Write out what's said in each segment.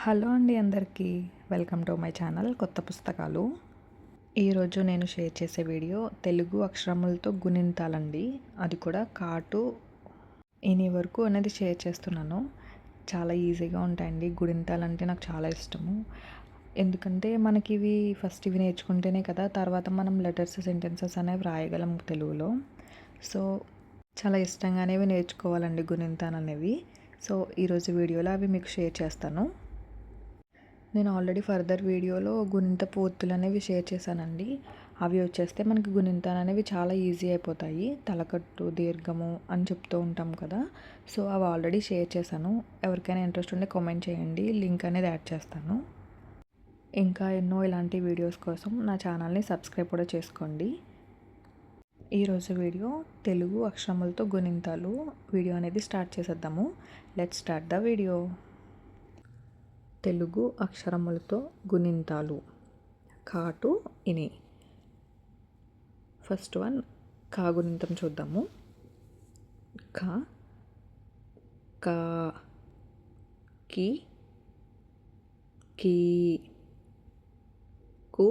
Hello అండి అందరికీ. Welcome to my channel కొత్త పుస్తకాలు. ఈరోజు నేను షేర్ చేసే వీడియో తెలుగు అక్షరములతో గుణింతాలండి. అది కూడా కాటు ఇని వరకు అనేది షేర్ చేస్తున్నాను. చాలా ఈజీగా ఉంటాయండి. గుణింతాలంటే నాకు చాలా ఇష్టము. ఎందుకంటే మనకి ఫస్ట్ ఇవి నేర్చుకుంటేనే కదా తర్వాత మనం లెటర్స్, సెంటెన్సెస్ అనేవి రాయగలం తెలుగులో. సో చాలా ఇష్టంగానే నేర్చుకోవాలండి గుణింతాలు అనేవి. సో ఈరోజు వీడియోలో అవి మీకు షేర్ చేస్తాను. నేను ఆల్రెడీ ఫర్దర్ వీడియోలో గుణింతపు ఒత్తులు అనేవి షేర్ చేశానండి. అవి వచ్చేస్తే మనకి గుణింతాలు అనేవి చాలా ఈజీ అయిపోతాయి. తలకట్టు, దీర్ఘము అని చెప్తూ ఉంటాం కదా. సో అవి ఆల్రెడీ షేర్ చేశాను. ఎవరికైనా ఇంట్రెస్ట్ ఉంటే కామెంట్ చేయండి, లింక్ అనేది యాడ్ చేస్తాను. ఇంకా ఎన్నో ఇలాంటి వీడియోస్ కోసం నా ఛానల్ని సబ్స్క్రైబ్ కూడా చేసుకోండి. ఈరోజు వీడియో తెలుగు అక్షరములతో గుణింతాలు వీడియో అనేది స్టార్ట్ చేసేద్దాము. Let's start the video. Telugu అక్షరములతో గుణింతాలు కాటు ఇని. ఫస్ట్ వన్ కా గుణింతం చూద్దాము. క, కా, కి, కీ, కు,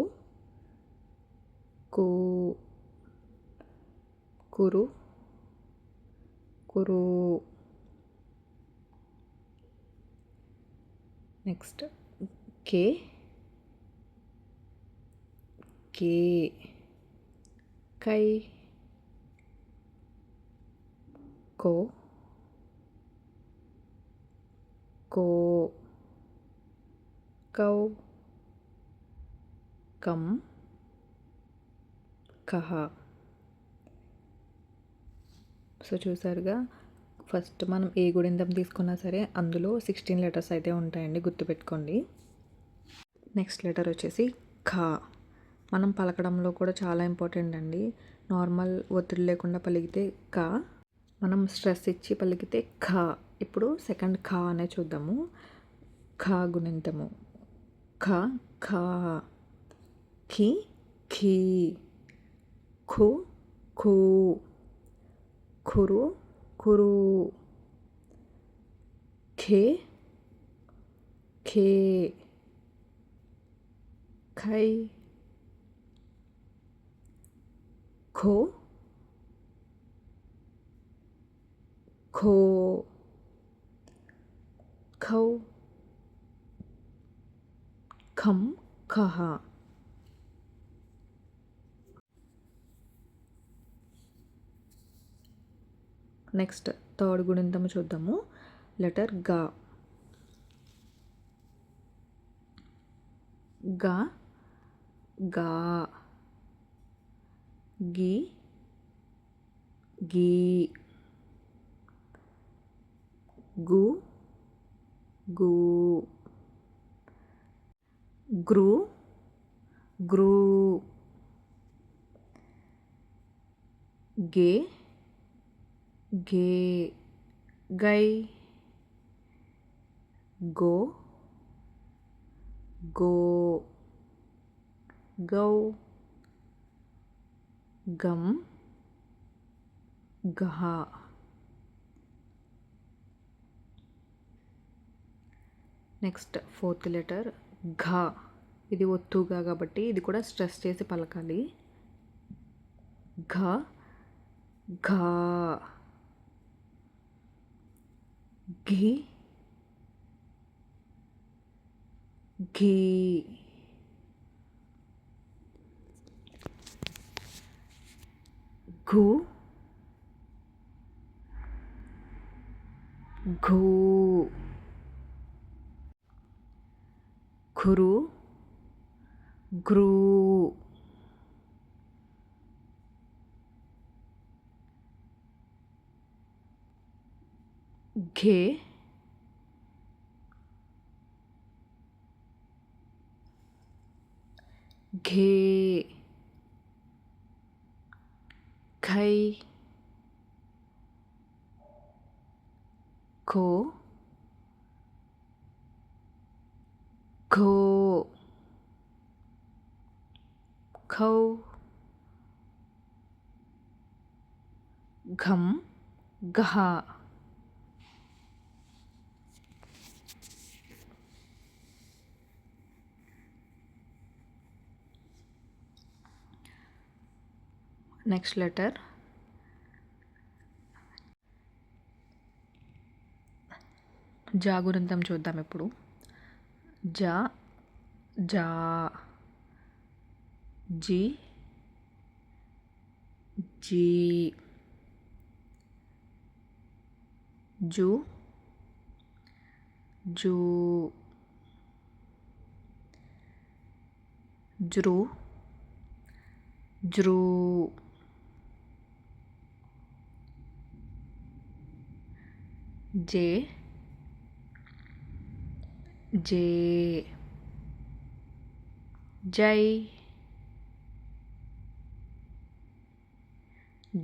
కూ, కురు, కురు. నెక్స్ట్ కే, కే, కై, కో, కో, కౌ, కం, కహ. సో చూసారుగా, ఫస్ట్ మనం ఏ గుణింతం తీసుకున్నా సరే అందులో 16 లెటర్స్ అయితే ఉంటాయండి, గుర్తుపెట్టుకోండి. నెక్స్ట్ లెటర్ వచ్చేసి ఖా. మనం పలకడంలో కూడా చాలా ఇంపార్టెంట్ అండి. నార్మల్ ఒత్తిడి లేకుండా పలికితే కా, మనం స్ట్రెస్ ఇచ్చి పలికితే ఖా. ఇప్పుడు సెకండ్ ఖా అనే చూద్దాము. ఖా గుణింతము. ఖ, ఖా, ఖి, ఖీ, ఖు, ఖూ, ఖురు, కురు, ఖే, ఖే, ఖై, ఖో, ఖో, ఖౌ, ఖం, ఖహ. నెక్స్ట్ థర్డ్ గుణింతము చూద్దాము. లెటర్ గా. గా, గా, గి, గీ, గు, గూ, గ్రు, గ్రూ, గే, గే, గై, గో, గో, గౌ, గం, గహ. నెక్స్ట్ ఫోర్త్ లెటర్ ఘ. ఇది ఒత్తుగా కాబట్టి ఇది కూడా స్ట్రెస్ చేసి పలకాలి. ఘ, ఘా, ఘి, ఘీ, ఘు, ఘూ, ఖురు, గ్రూ, ఘే, ఘే, ఖై, ఖో, ఖో, ఖౌ, ఘం, గహ. నెక్స్ట్ లెటర్ జా గుణింతం చూద్దాం ఇప్పుడు. జా జా, జీ జీ, జూ జూ, జృ జృ, జే జే, జై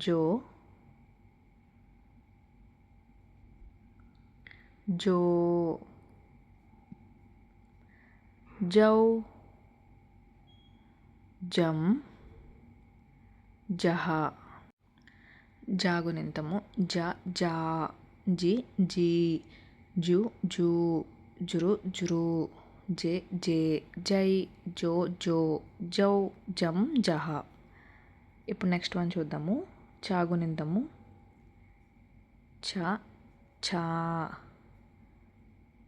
జో జో, జౌ జం, జహ. జా గుణింతము జ జా, జి జీ, జు జూ, జృ జృ, జే జే, జై జో జో, జౌ జం, జహ. ఇప్పుడు నెక్స్ట్ వన్ చూద్దాము. చా గుణింతము చ ఛా,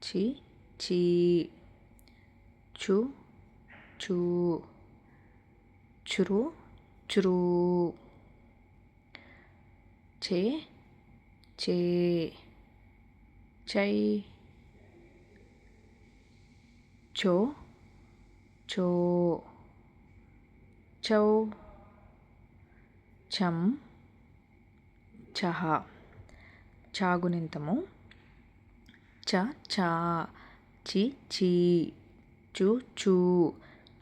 చి చీ, చు చూ, చురు చురు, చే చే, చై చో చో, చౌ చం, చహ. చా గుణింతము చ చా, చి చీ, చు చూ,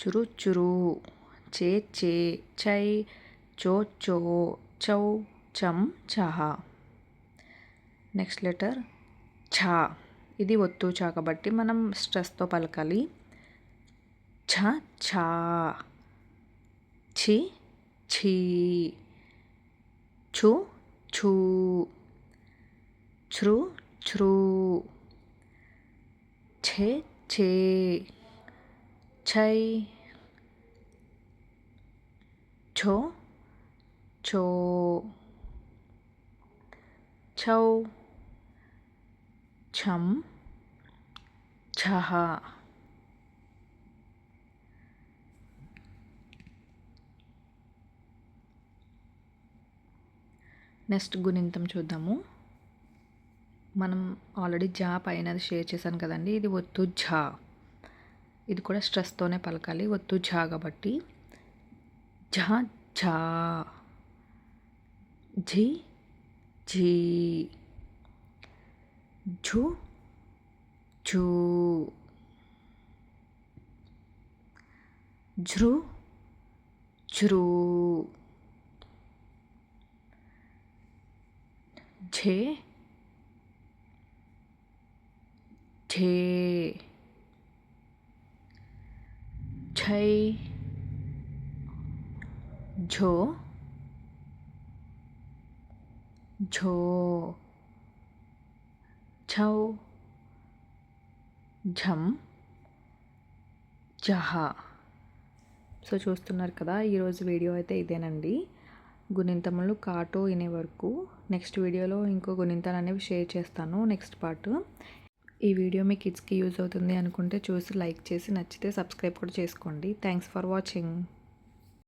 చురు చురు, చే చే, చై చో చో, చౌ చం, చహ. నెక్స్ట్ లెటర్ ఛ. ఇది ఒత్తు చా కాబట్టి మనం స్ట్రెస్తో పలకాలి. ఛ ఛా, చి ఛీ, ఛు ఛూ, ఛృ ఛ్రూ, ఛే ఛే, ఛై ఛో ఛో, ఛౌ ఛం, ఛహ. నెక్స్ట్ గుణింతం చూద్దాము. మనం ఆల్రెడీ జా పైన షేర్ చేశాను కదండి, ఇది ఒత్తు ఝా. ఇది కూడా స్ట్రెస్తోనే పలకాలి, ఒత్తు ఝా కాబట్టి. ఝా ఝా, ఝి ఝీ, ఝు ఝూ, ఝృ ఝృ, ఝే ఝే, ఝై ఝో ఝో, ఝౌ ఝం, జహ. సో చూస్తున్నారు కదా, ఈరోజు వీడియో అయితే ఇదేనండి. గుణింతములు కాటు ఇనే వరకు. నెక్స్ట్ వీడియోలో ఇంకో గుణింతాలు అనేవి షేర్ చేస్తాను నెక్స్ట్ పార్ట్. ఈ వీడియో మీ కిడ్స్కి యూజ్ అవుతుంది అనుకుంటే చూసి లైక్ చేసి, నచ్చితే సబ్స్క్రైబ్ కూడా చేసుకోండి. Thanks for watching.